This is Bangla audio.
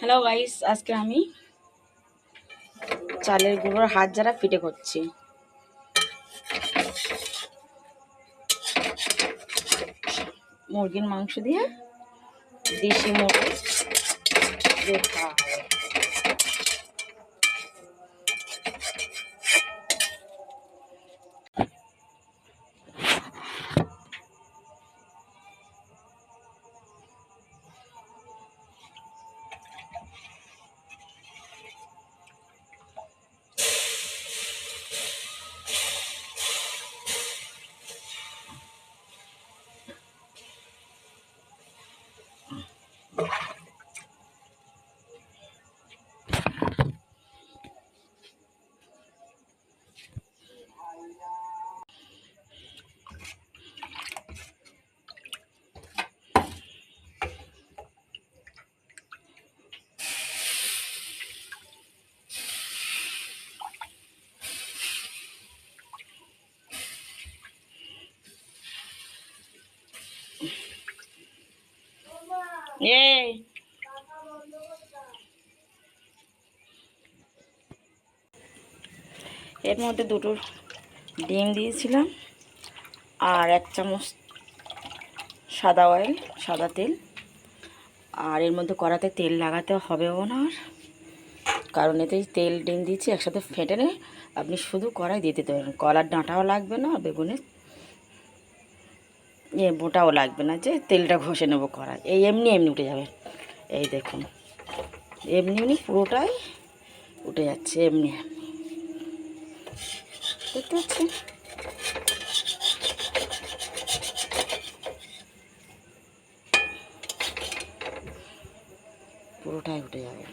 হ্যালো গাইস, আজকে আমি চালের গুঁড়োর হাত যারা পিঠে করছি। মুরগির মাংস দিয়ে দেশি মুরগি দিয়ে খাওয়া হবে। এর মধ্যে দুটো ডিম দিয়েছিলাম আর 1 চামচ সাদা অয়েল, সাদা তেল। আর এর মধ্যে কড়াতে তেল লাগাতে হবেও না, কারণ এতেই তেল ডিম দিচ্ছি একসাথে ফেটে নিয়ে আপনি শুধু কড়াই দিয়ে দিতে পারেন। কলার ডাঁটাও লাগবে না, বেগুনের বোটাও লাগবে না, যে তেলটা ঘষে নেবো কড়াই। এই এমনি এমনি উঠে যাবে। এই দেখুন, এমনি এমনি পুরোটাই উঠে যাচ্ছে, এমনি দেখতে পাচ্ছেন। পুরোটাই উঠে যাবে।